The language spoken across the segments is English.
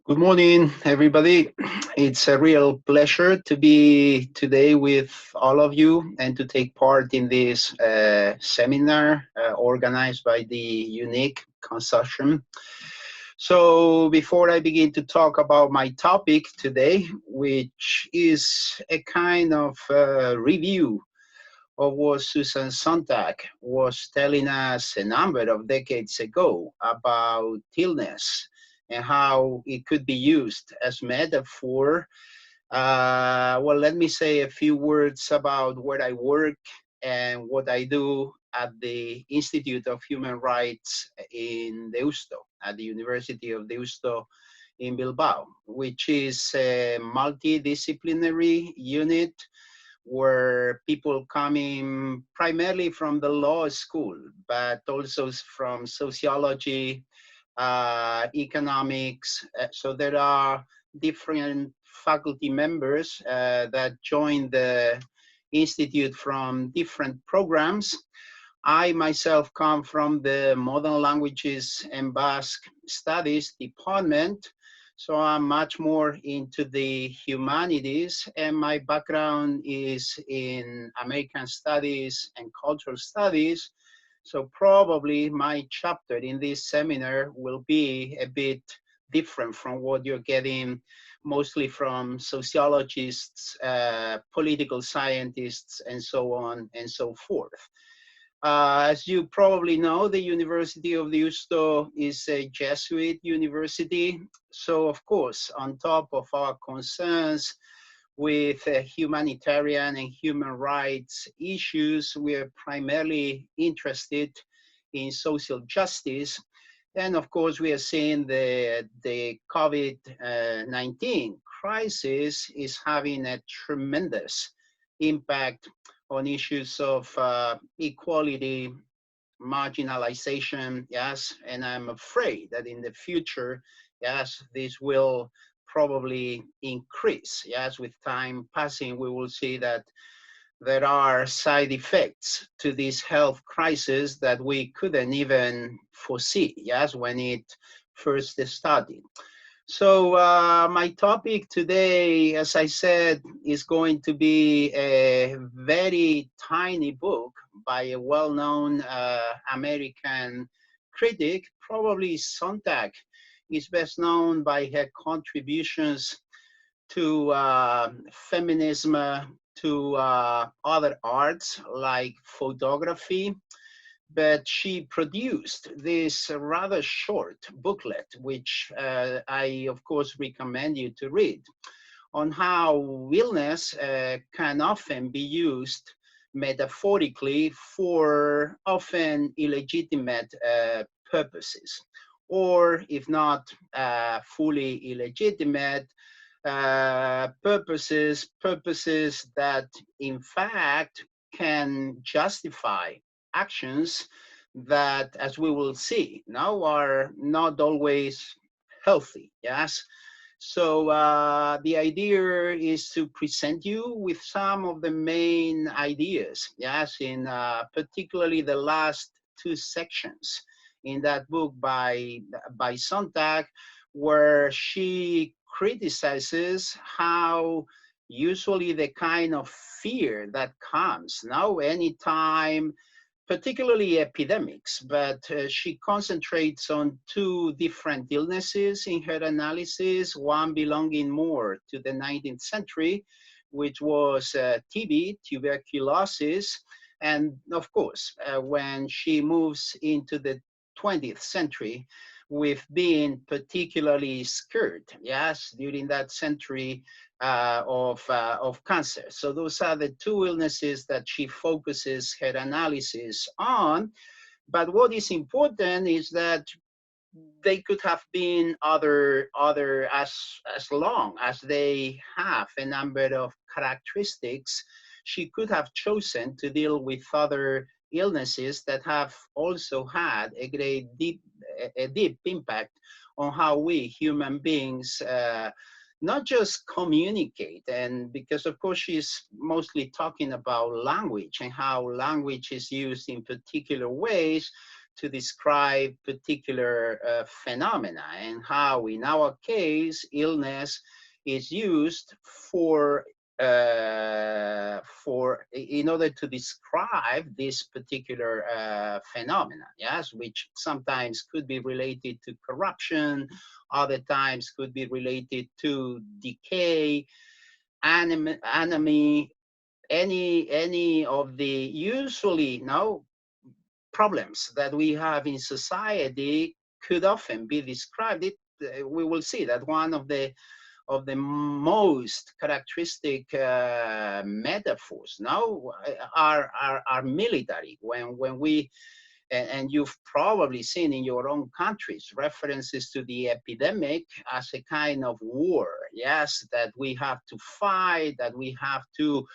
Good morning, everybody. It's a real pleasure to be today with all of you and to take part in this seminar organized by the Unique Consortium. So before I begin to talk about my topic today, which is a kind of review of what Susan Sontag was telling us a number of decades ago about illness and how it could be used as metaphor. Well, let me say a few words about where I work and what I do at the Institute of Human Rights in Deusto, at the University of Deusto in Bilbao, which is a multidisciplinary unit where people coming primarily from the law school, but also from sociology, economics. So there are different faculty members that join the institute from different programs. I myself come from the Modern Languages and Basque Studies department, so I'm much more into the humanities, and my background is in American Studies and Cultural Studies. So probably my chapter in this seminar will be a bit different from what you're getting mostly from sociologists, political scientists, and so on and so forth. As you probably know, the University of Deusto is a Jesuit university. So of course, on top of our concerns with humanitarian and human rights issues, we are primarily interested in social justice. And of course, we are seeing the COVID-19 crisis is having a tremendous impact on issues of equality, marginalization, yes, and I'm afraid that in the future, yes, this will probably increase. Yes, with time passing, we will see that there are side effects to this health crisis that we couldn't even foresee, yes, when it first started. So my topic today, as I said, is going to be a very tiny book by a well-known American critic. Probably Sontag is best known by her contributions to feminism, to other arts like photography, but she produced this rather short booklet, which I, of course, recommend you to read, on how illness can often be used metaphorically for often illegitimate purposes, or if not fully illegitimate, purposes that in fact can justify actions that, as we will see now, are not always healthy. Yes. So the idea is to present you with some of the main ideas. Yes, in particularly the last two sections in that book by Sontag, where she criticizes how usually the kind of fear that comes now anytime, particularly epidemics, but she concentrates on two different illnesses in her analysis, one belonging more to the 19th century, which was TB, tuberculosis, and of course, when she moves into the 20th century, with being particularly scared, yes, during that century of cancer. So those are the two illnesses that she focuses her analysis on. But what is important is that they could have been other as long as they have a number of characteristics. She could have chosen to deal with other illnesses that have also had a deep impact on how we human beings not just communicate, and because of course she's mostly talking about language and how language is used in particular ways, to describe particular phenomena, and how, in our case, illness is used in order to describe this particular phenomena, yes, which sometimes could be related to corruption, other times could be related to decay, enemy, any of the usually problems that we have in society could often be described. We will see that one of the most characteristic metaphors now are military. When we and you've probably seen in your own countries references to the epidemic as a kind of war, yes, that we have to fight, that we have to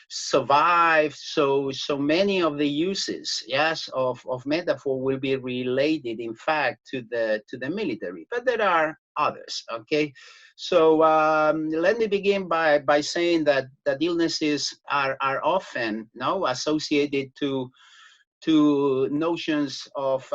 survive. So many of the uses, yes, of metaphor will be related, in fact, to the military, but there are others. Okay, so let me begin by saying that illnesses are often associated to notions of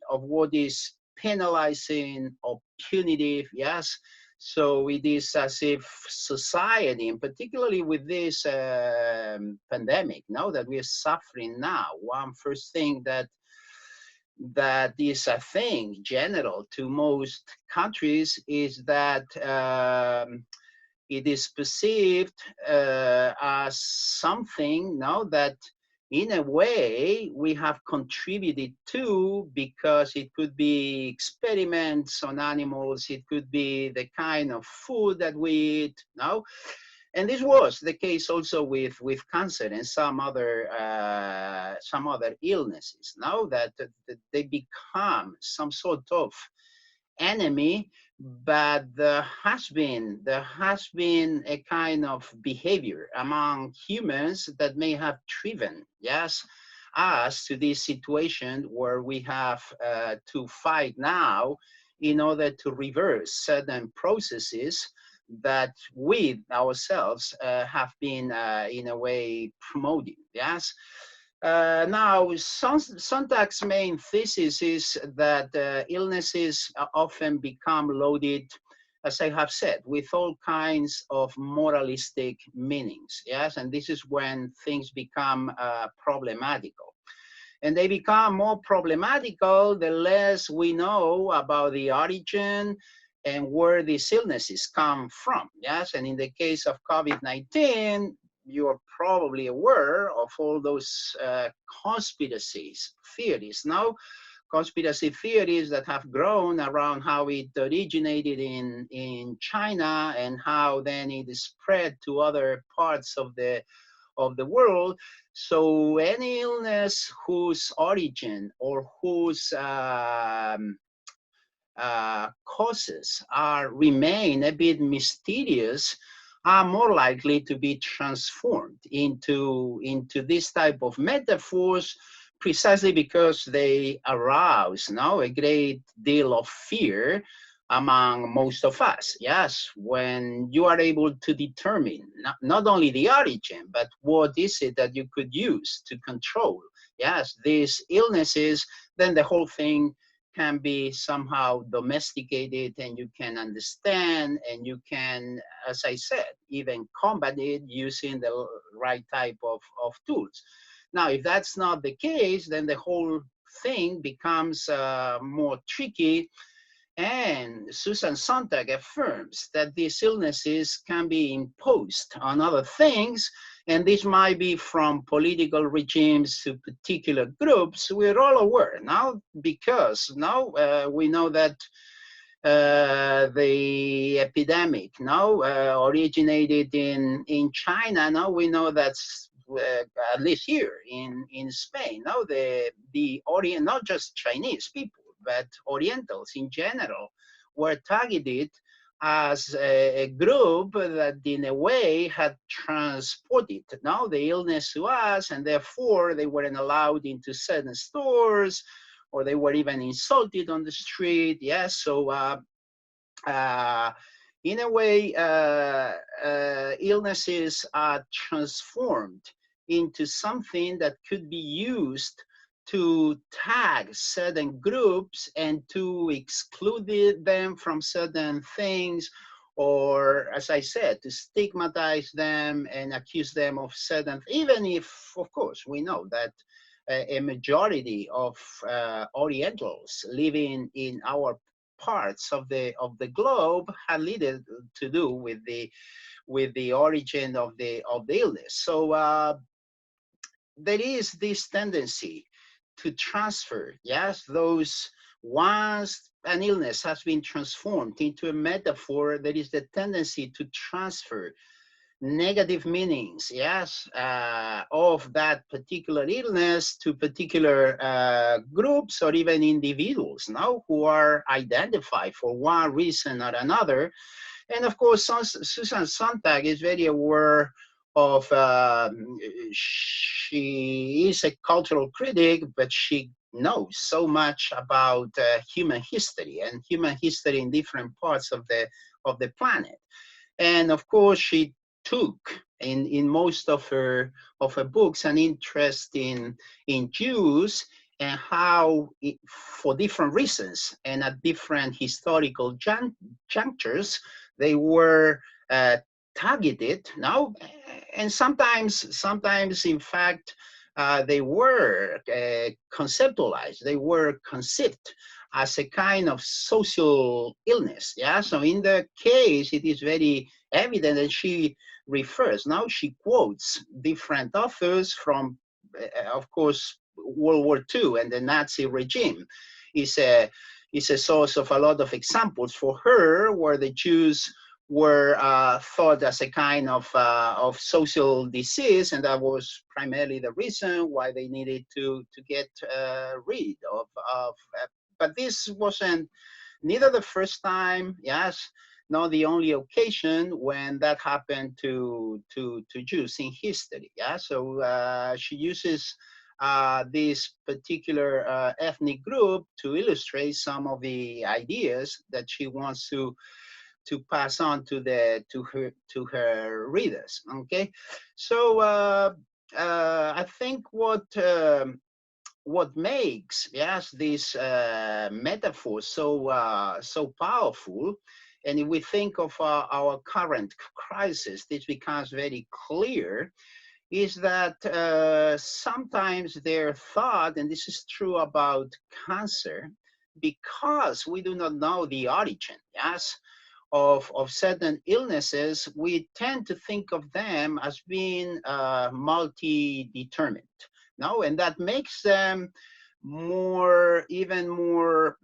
what is penalizing or punitive, yes. So it is as if society, and particularly with this pandemic, now that we are suffering now, one first thing that is a thing general to most countries is that it is perceived as something now that in a way we have contributed to, because it could be experiments on animals, it could be the kind of food that we eat now. And this was the case also with cancer and some other illnesses. Now that they become some sort of enemy, but there has been a kind of behavior among humans that may have driven, yes, us to this situation where we have to fight now in order to reverse certain processes that we ourselves have been in a way promoting, yes. Now, Sontag's main thesis is that illnesses often become loaded, as I have said, with all kinds of moralistic meanings, yes? And this is when things become problematical. And they become more problematical the less we know about the origin and where these illnesses come from, yes? And in the case of COVID-19, you're probably aware of all those conspiracies, theories. Now, conspiracy theories that have grown around how it originated in China and how then it spread to other parts of the world. So any illness whose origin or whose causes remain a bit mysterious are more likely to be transformed into this type of metaphors, precisely because they arouse now a great deal of fear among most of us. Yes, when you are able to determine not only the origin, but what is it that you could use to control, yes, these illnesses, then the whole thing can be somehow domesticated, and you can understand, and you can, as I said, even combat it using the right type of tools. Now, if that's not the case, then the whole thing becomes more tricky. And Susan Sontag affirms that these illnesses can be imposed on other things, and this might be from political regimes to particular groups. We're all aware now, because now we know that the epidemic now originated in China. Now we know that's at least here in Spain. Now the Orient, not just Chinese people, but Orientals in general, were targeted as a group that in a way had transported now the illness to us, and therefore they weren't allowed into certain stores, or they were even insulted on the street. Yes, so in a way, illnesses are transformed into something that could be used to tag certain groups and to exclude them from certain things, or as I said, to stigmatize them and accuse them of certain, even if, of course, we know that a majority of Orientals living in our parts of the globe had little to do with the origin of the illness. So there is this tendency to transfer, yes, those, once an illness has been transformed into a metaphor, there is the tendency to transfer negative meanings, yes, of that particular illness to particular groups or even individuals now who are identified for one reason or another. And of course, Susan Sontag is very aware of, she is a cultural critic, but she knows so much about human history and human history in different parts of the planet. And of course, she took in most of her books an interest in Jews and how for different reasons and at different historical junctures they were targeted now, and sometimes in fact they were conceptualized, they were conceived as a kind of social illness. Yeah, so in the case it is very evident that she refers, now she quotes different authors from of course World War II and the Nazi regime is a source of a lot of examples for her where the Jews were thought as a kind of social disease, and that was primarily the reason why they needed to get rid of. But this wasn't neither the first time, yes, nor the only occasion when that happened to Jews in history. Yeah, so she uses this particular ethnic group to illustrate some of the ideas that she wants to pass on to her readers. Okay, so I think what makes, yes, this metaphor so powerful, and if we think of our current crisis, this becomes very clear, is that sometimes they're thought, and this is true about cancer, because we do not know the origin, yes, of certain illnesses, we tend to think of them as being multi-determined. No, and that makes them even more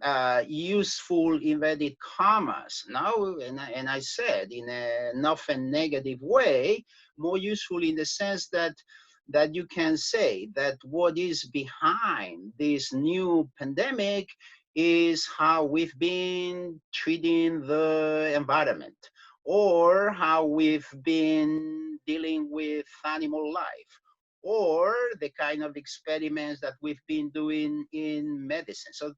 useful, inverted commas. No, and I said in an often negative way, more useful in the sense that you can say that what is behind this new pandemic is how we've been treating the environment, or how we've been dealing with animal life, or the kind of experiments that we've been doing in medicine. So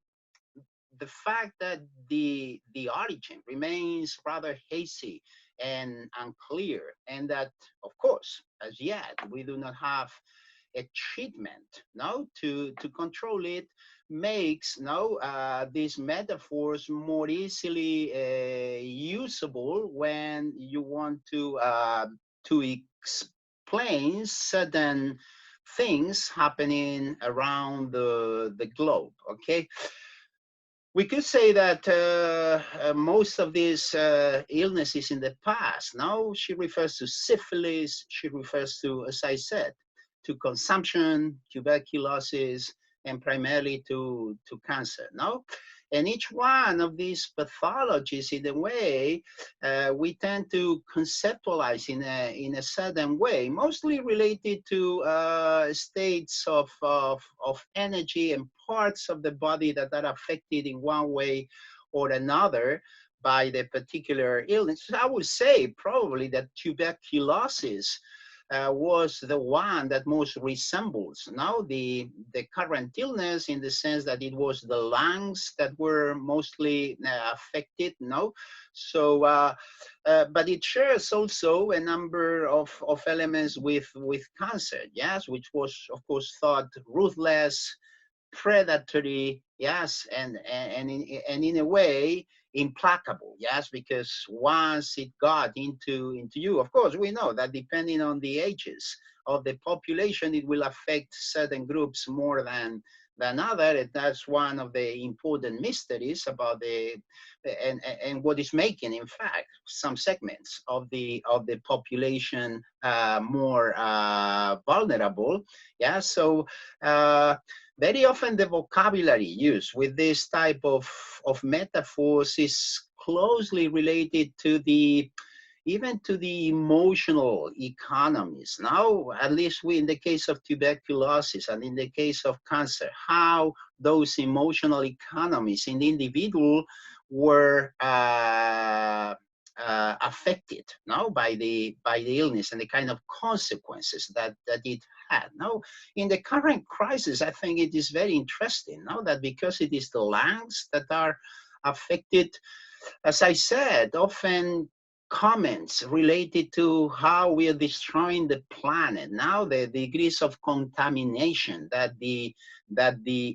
the fact that the origin remains rather hazy and unclear, and that, of course, as yet, we do not have a treatment now to control it, makes now these metaphors more easily usable when you want to explain certain things happening around the globe. Okay, we could say that most of these illnesses in the past, now she refers to syphilis, she refers to, as I said, to consumption, tuberculosis, and primarily to cancer. No? And each one of these pathologies, in a way, we tend to conceptualize in a certain way, mostly related to states of energy and parts of the body that are affected in one way or another by the particular illness. I would say probably that tuberculosis was the one that most resembles now the current illness, in the sense that it was the lungs that were mostly affected. No, so but it shares also a number of elements with cancer. Yes, which was of course thought ruthless, predatory, yes, and in a way implacable, yes, because once it got into you, of course, we know that depending on the ages of the population, it will affect certain groups more than other. And that's one of the important mysteries about the and what is making, in fact, some segments of the population more vulnerable. Yeah, so very often the vocabulary used with this type of metaphors is closely related to the even to the emotional economies. Now, at least we, in the case of tuberculosis and in the case of cancer, how those emotional economies in the individual were affected now by the illness and the kind of consequences that it had. Now, in the current crisis, I think it is very interesting now that because it is the lungs that are affected, as I said, often comments related to how we are destroying the planet. Now the degrees of contamination that the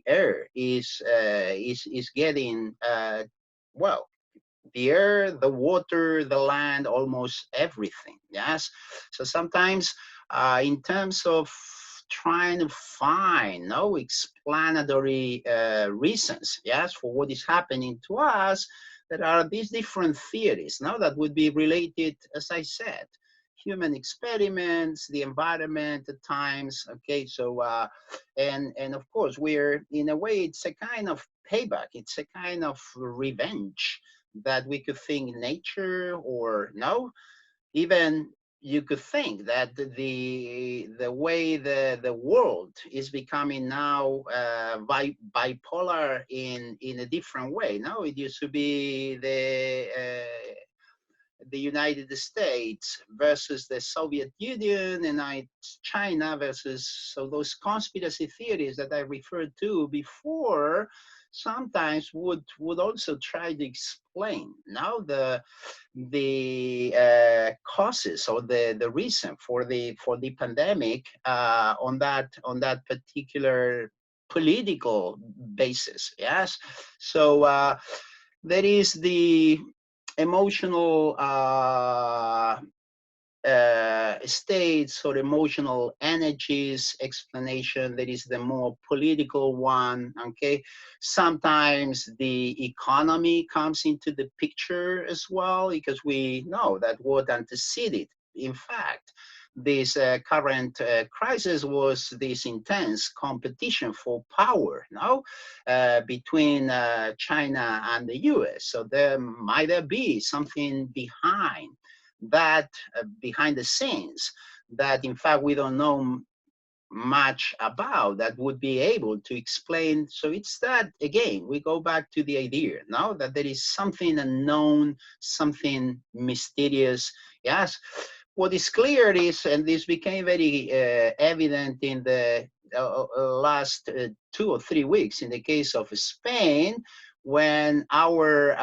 air is getting, well, the air, the water, the land, almost everything. Yes. So sometimes, in terms of trying to find no explanatory reasons, yes, for what is happening to us, there are these different theories now that would be related, as I said, human experiments, the environment at times. Okay, so and of course we're in a way it's a kind of payback, it's a kind of revenge that we could think nature or no, even you could think that the way the world is becoming now bipolar in a different way. Now it used to be the United States versus the Soviet Union, and now it's China versus, so those conspiracy theories that I referred to before sometimes would also try to explain now the causes or the reason for the pandemic on that particular political basis. Yes, so there is the emotional states or emotional energies explanation. There is the more political one. Okay, sometimes the economy comes into the picture as well, because we know that what anteceded, in fact, this current crisis was this intense competition for power now between China and the US. So there might be something behind that, behind the scenes, that in fact we don't know much about, that would be able to explain. So it's that, again, we go back to the idea now that there is something unknown, something mysterious. Yes, what is clear is, and this became very evident in the last 2 or 3 weeks in the case of Spain, when our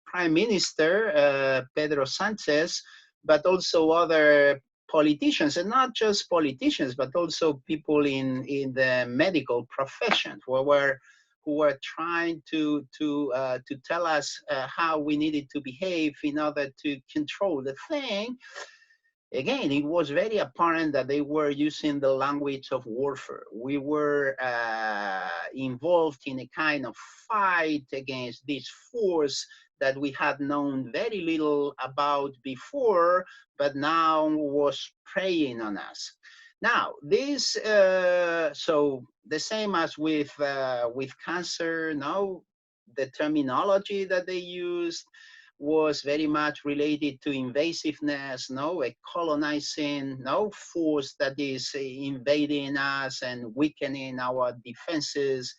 Prime Minister, Pedro Sanchez, but also other politicians, and not just politicians, but also people in the medical profession who were trying to tell us how we needed to behave in order to control the thing. Again, it was very apparent that they were using the language of warfare. We were involved in a kind of fight against this force that we had known very little about before, but now was preying on us. Now, this, so the same as with cancer, now the terminology that they used was very much related to invasiveness, no, a colonizing, no, force that is invading us and weakening our defenses,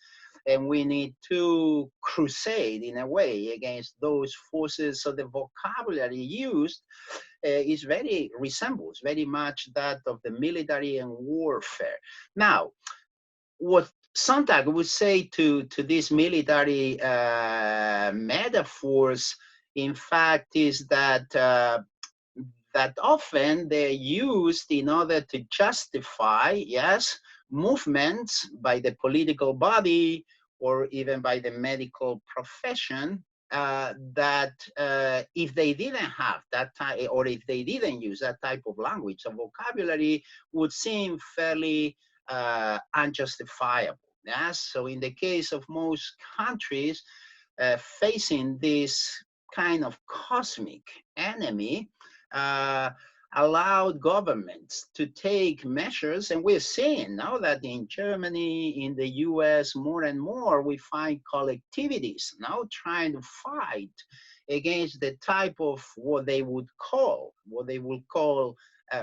and we need to crusade in a way against those forces. So the vocabulary used is resembles very much that of the military and warfare. Now, what Sontag would say to these military metaphors, in fact, is that that often they're used in order to justify, yes, movements by the political body or even by the medical profession that if they didn't have that type, or if they didn't use that type of language or vocabulary, would seem fairly unjustifiable. Yes? So in the case of most countries facing this kind of cosmic enemy, uh, allowed governments to take measures, and we're seeing now that in Germany, in the US, more and more, we find collectivities now trying to fight against the type of what they would call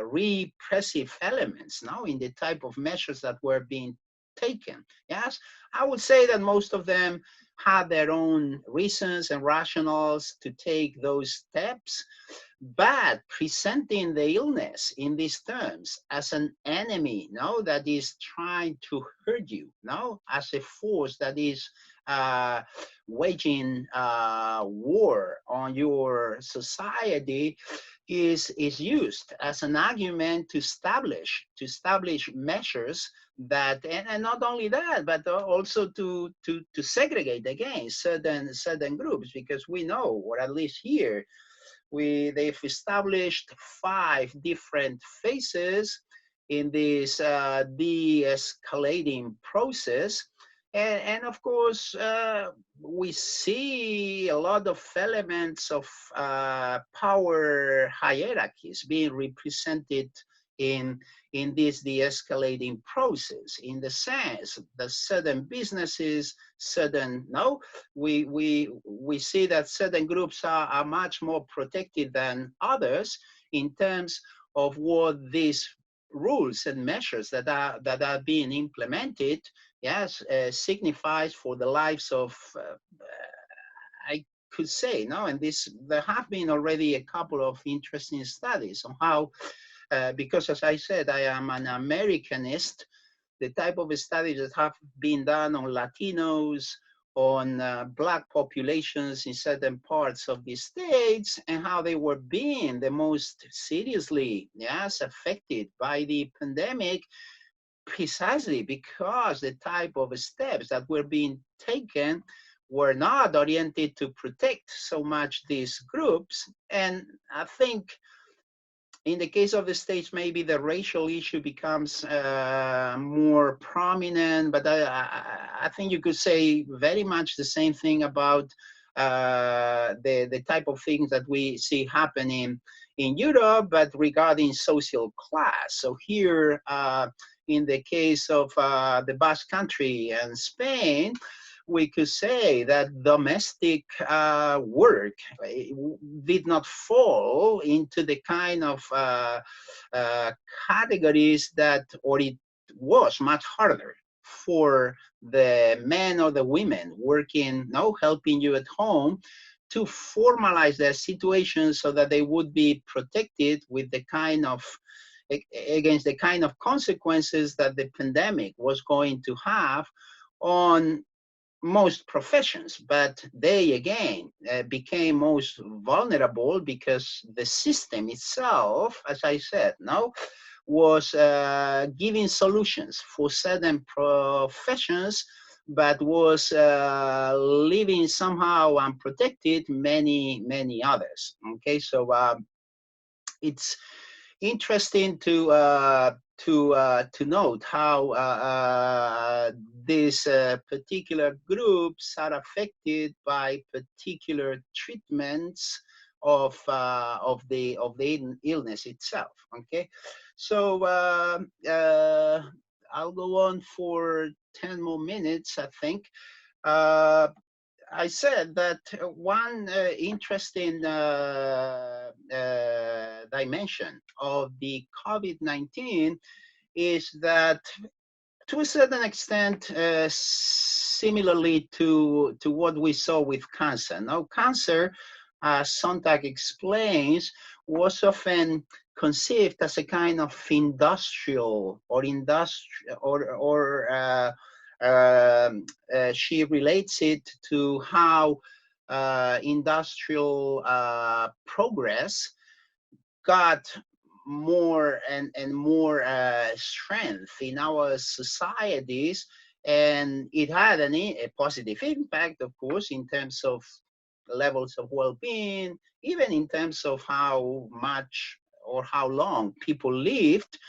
repressive elements now in the type of measures that were being taken. Yes, I would say that most of them had their own reasons and rationales to take those steps, but presenting the illness in these terms as an enemy, no, that is trying to hurt you, no, as a force that is waging war on your society, is used as an argument to establish measures that, and not only that, but also to segregate against certain groups, because we know, or at least here, they've established 5 different phases in this de-escalating process. And of course, we see a lot of elements of power hierarchies being represented in this de-escalating process, in the sense that certain businesses, we see that certain groups are much more protected than others in terms of what these rules and measures that are being implemented, yes, signifies for the lives of, I could say, no, and there have been already a couple of interesting studies on how, because as I said, I am an Americanist, the type of studies that have been done on Latinos, on Black populations in certain parts of the States, and how they were being the most seriously, yes, affected by the pandemic, precisely because the type of steps that were being taken were not oriented to protect so much these groups. And I think in the case of the States, maybe the racial issue becomes more prominent, but I think you could say very much the same thing about the type of things that we see happening in Europe, but regarding social class. So here, in the case of the Basque Country and Spain, we could say that domestic work did not fall into the kind of categories that, or it was much harder for the men or the women working, helping you at home, to formalize their situation so that they would be protected with the kind of against the kind of consequences that the pandemic was going to have on most professions. But they again became most vulnerable because the system itself, as I said, was giving solutions for certain professions, but was leaving somehow unprotected many others. Okay, so it's interesting to note how these particular groups are affected by particular treatments of the illness itself. Okay, so I'll go on for 10 more minutes, I think. I said that one interesting dimension of the COVID-19 is that, to a certain extent, similarly to what we saw with cancer. Now, cancer, as Sontag explains, was often conceived as a kind of industrial she relates it to how industrial progress got more and more strength in our societies, and it had a positive impact, of course, in terms of levels of well-being, even in terms of how much or how long people lived.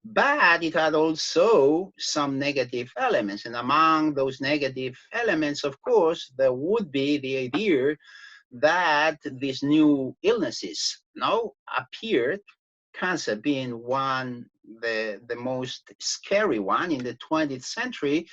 But it had also some negative elements. And among those negative elements, of course, there would be the idea that these new illnesses now appeared, cancer being one, the most scary one in the 20th century.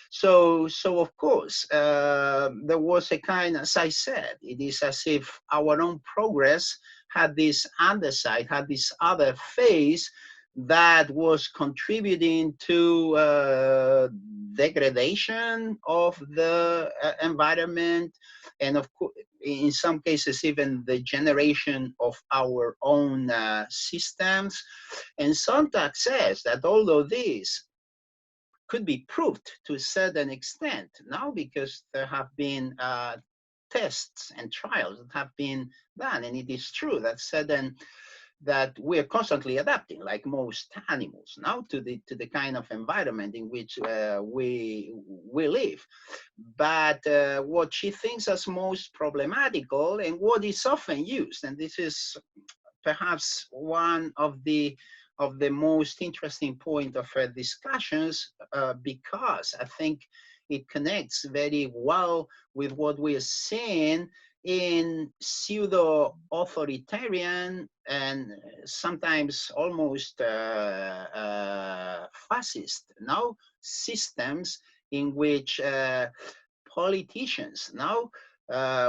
So of course, there was a kind, as I said, it is as if our own progress had this underside, had this other phase that was contributing to degradation of the environment, and of course, in some cases, even the generation of our own systems. And Sontag says that although this could be proved to a certain extent now, because there have been tests and trials that have been done, and it is true that that we are constantly adapting, like most animals, now to the kind of environment in which we live. But what she thinks as most problematical, and what is often used, and this is perhaps one of the most interesting point of her discussions, because I think it connects very well with what we are seeing in pseudo-authoritarian and sometimes almost fascist now systems, in which politicians now,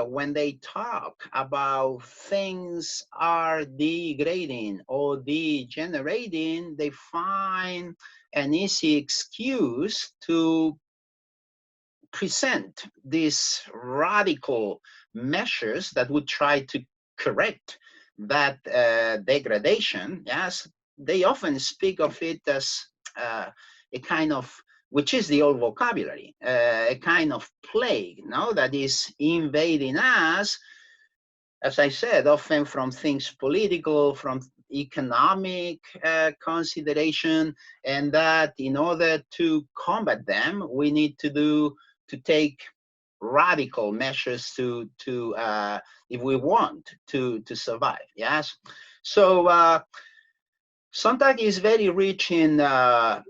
when they talk about things are degrading or degenerating, they find an easy excuse to present these radical measures that would try to correct that degradation. Yes, they often speak of it as a kind of, which is the old vocabulary, a kind of plague, no, that is invading us, as I said, often from things political, from economic consideration, and that in order to combat them, we need to take radical measures to if we want to survive. Yes, so Sontag is very rich in her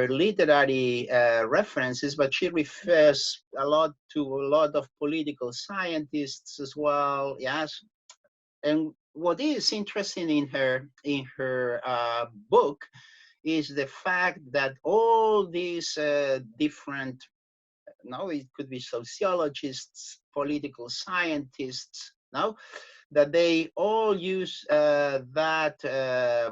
literary references, but she refers a lot to a lot of political scientists as well. Yes, and what is interesting in her book is the fact that all these different, now it could be sociologists, political scientists, now that they all use that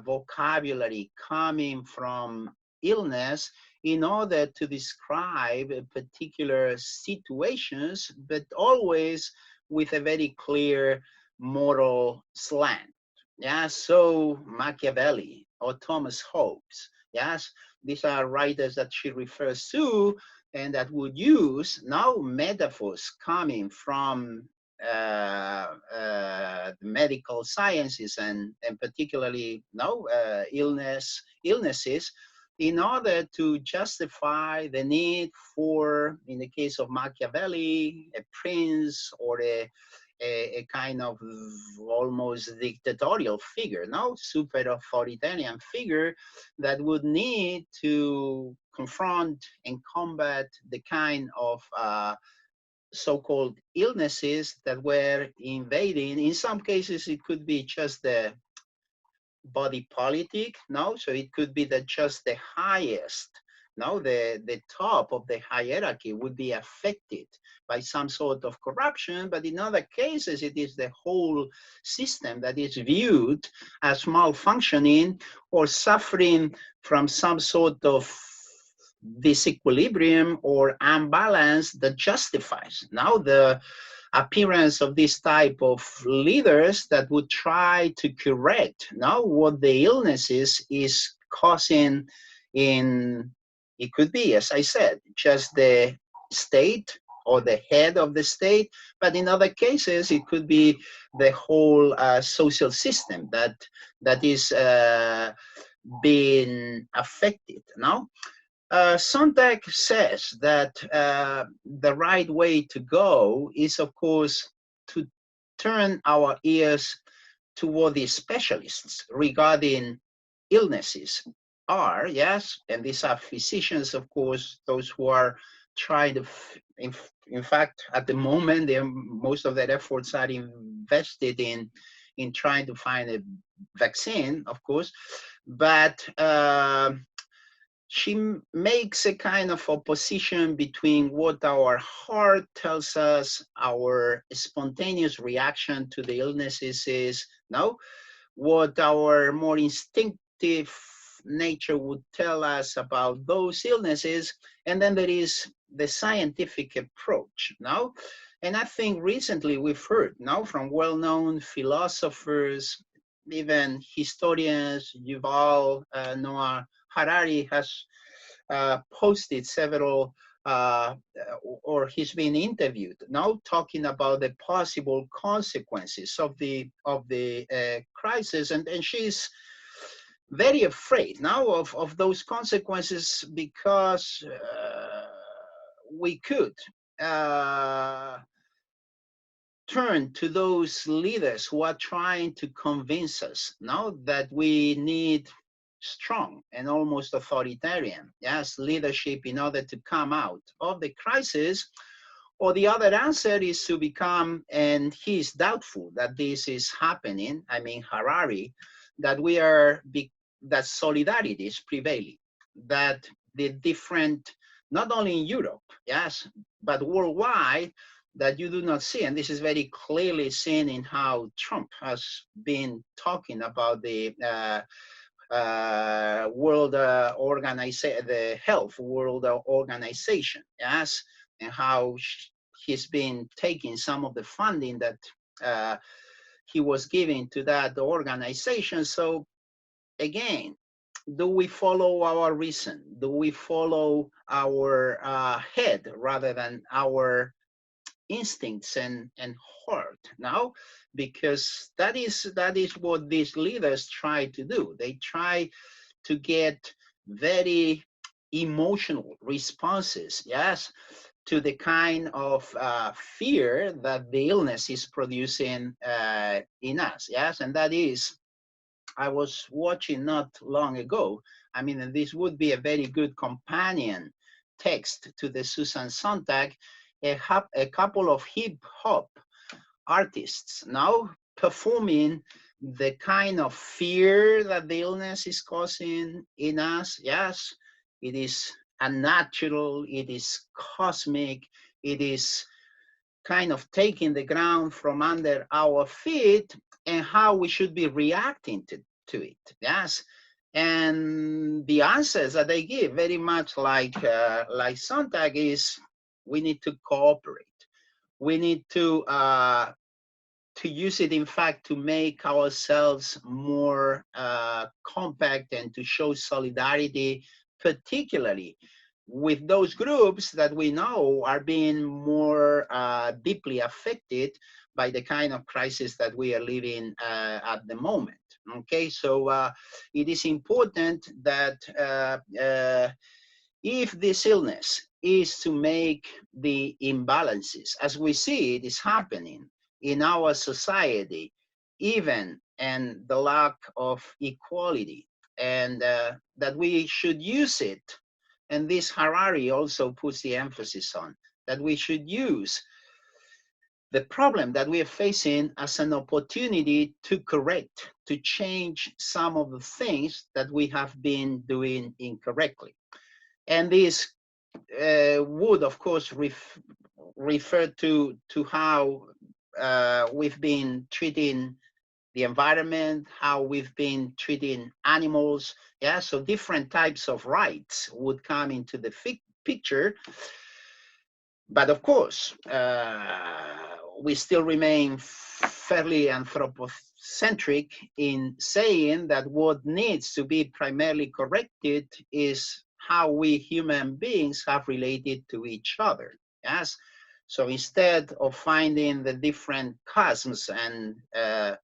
vocabulary coming from illness in order to describe particular situations, but always with a very clear moral slant. Yeah, so Machiavelli or Thomas Hobbes, yes, these are writers that she refers to and that would use now metaphors coming from the medical sciences and particularly illnesses, in order to justify the need for, in the case of Machiavelli, a prince or a kind of almost dictatorial figure, no, super authoritarian figure that would need to confront and combat the kind of so-called illnesses that were invading. In some cases, it could be just the body politic, no? So it could be that just the highest, no, the top of the hierarchy would be affected by some sort of corruption, but in other cases, it is the whole system that is viewed as malfunctioning or suffering from some sort of disequilibrium or imbalance that justifies now the appearance of this type of leaders that would try to correct now what the illnesses is causing in, it could be, as I said, just the state or the head of the state, but in other cases, it could be the whole social system that is being affected. No, Sontag says that the right way to go is, of course, to turn our ears toward the specialists regarding illnesses are, yes, and these are physicians, of course, those who are trying to, in fact, at the moment, most of their efforts are invested in trying to find a vaccine, of course, but she makes a kind of opposition between what our heart tells us, our spontaneous reaction to the illnesses is, no, what our more instinctive nature would tell us about those illnesses, and then there is the scientific approach, no? And I think recently we've heard now from well-known philosophers, even historians, Yuval Noah Harari has posted several, or he's been interviewed now talking about the possible consequences of the crisis, and she's very afraid now of those consequences because we could turn to those leaders who are trying to convince us now that we need strong and almost authoritarian, yes, leadership in order to come out of the crisis. Or the other answer is to become, and he's doubtful that this is happening, I mean Harari, that we are, that solidarity is prevailing, that the different, not only in Europe, yes, but worldwide, that you do not see, and this is very clearly seen in how Trump has been talking about the World Organization, the Health World Organization, yes, and how he's been taking some of the funding that he was giving to that organization. So again, do we follow our reason? Do we follow our head rather than our instincts and heart now? Because that is what these leaders try to do. They try to get very emotional responses, yes, to the kind of fear that the illness is producing in us, yes, and that is, I was watching not long ago, I mean, this would be a very good companion text to the Susan Sontag, a couple of hip hop artists now performing the kind of fear that the illness is causing in us. Yes, it is unnatural, it is cosmic, it is kind of taking the ground from under our feet, and how we should be reacting to it. Yes. And the answers that they give, very much like Sontag, is we need to cooperate. We need to use it, in fact, to make ourselves more compact and to show solidarity, particularly with those groups that we know are being more deeply affected by the kind of crisis that we are living at the moment. Okay, so it is important that if this illness is to make the imbalances, as we see it is happening in our society, even and the lack of equality, and that we should use it, and this Harari also puts the emphasis on, that we should use the problem that we are facing as an opportunity to correct, to change some of the things that we have been doing incorrectly. And this would, of course, refer to how we've been treating the environment, how we've been treating animals. Yeah, so different types of rights would come into the picture. But of course, we still remain fairly anthropocentric in saying that what needs to be primarily corrected is how we human beings have related to each other. Yes, So instead of finding the different chasms and the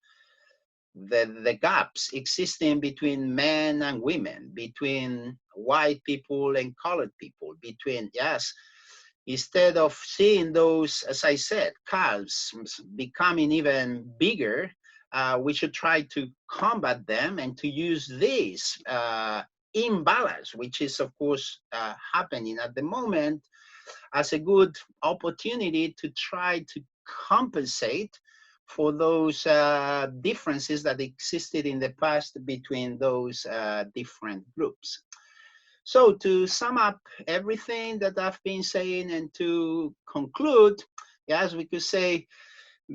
gaps existing between men and women, between white people and colored people, between, yes, instead of seeing those, as I said, chasms becoming even bigger, we should try to combat them and to use this imbalance, which is, of course, happening at the moment, as a good opportunity to try to compensate for those differences that existed in the past between those different groups. So to sum up everything that I've been saying and to conclude, yes, we could say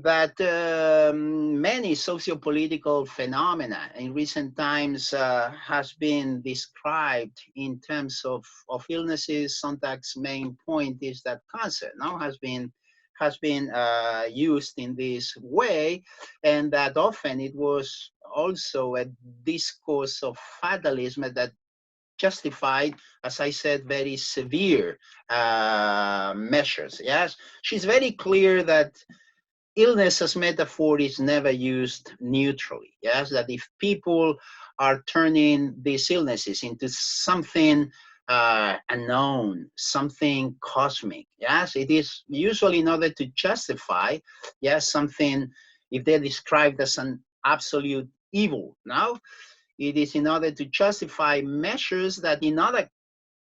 that many sociopolitical phenomena in recent times has been described in terms of illnesses. Sontag's main point is that cancer now has been used in this way, and that often it was also a discourse of fatalism that justified, as I said, very severe measures. Yes, she's very clear that illness as metaphor is never used neutrally. Yes, that if people are turning these illnesses into something unknown, something cosmic, yes, it is usually in order to justify, yes, something, if they're described as an absolute evil. Now, it is in order to justify measures that in other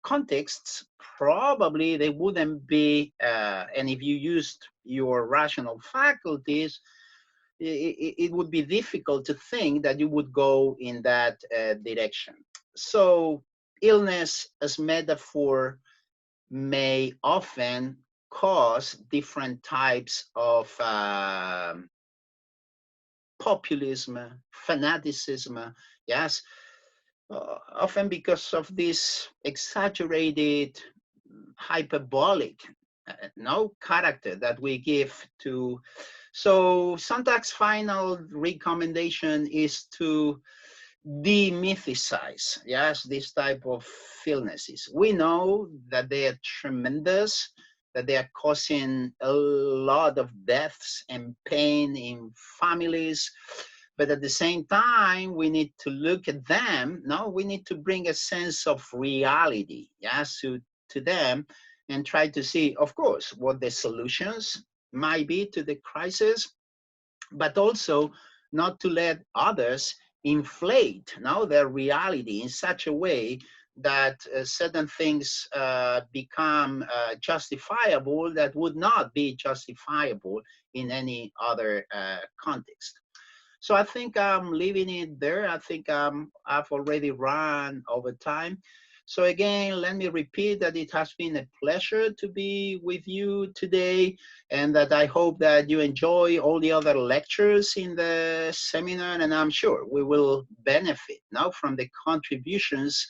contexts, probably they wouldn't be, and if you used your rational faculties, it would be difficult to think that you would go in that direction. So illness as metaphor may often cause different types of populism, fanaticism, yes, often because of this exaggerated, hyperbolic, no character that we give to. So Sontag's final recommendation is to demythicize, yes, this type of illnesses. We know that they are tremendous, that they are causing a lot of deaths and pain in families, but at the same time, we need to look at them. No, we need to bring a sense of reality, yes, to them, and try to see, of course, what the solutions might be to the crisis, but also not to let others inflate now their reality in such a way that certain things become justifiable that would not be justifiable in any other context. So I think I'm leaving it there. I think I've already run over time. So again, let me repeat that it has been a pleasure to be with you today, and that I hope that you enjoy all the other lectures in the seminar, and I'm sure we will benefit now from the contributions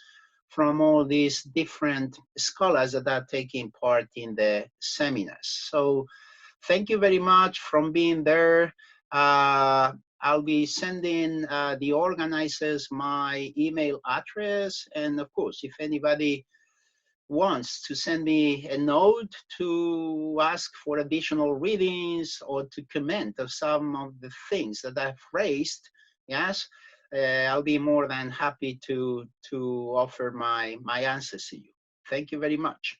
from all these different scholars that are taking part in the seminars. So thank you very much for being there. I'll be sending the organizers my email address. And of course, if anybody wants to send me a note to ask for additional readings or to comment on some of the things that I've raised, yes, I'll be more than happy to offer my answers to you. Thank you very much.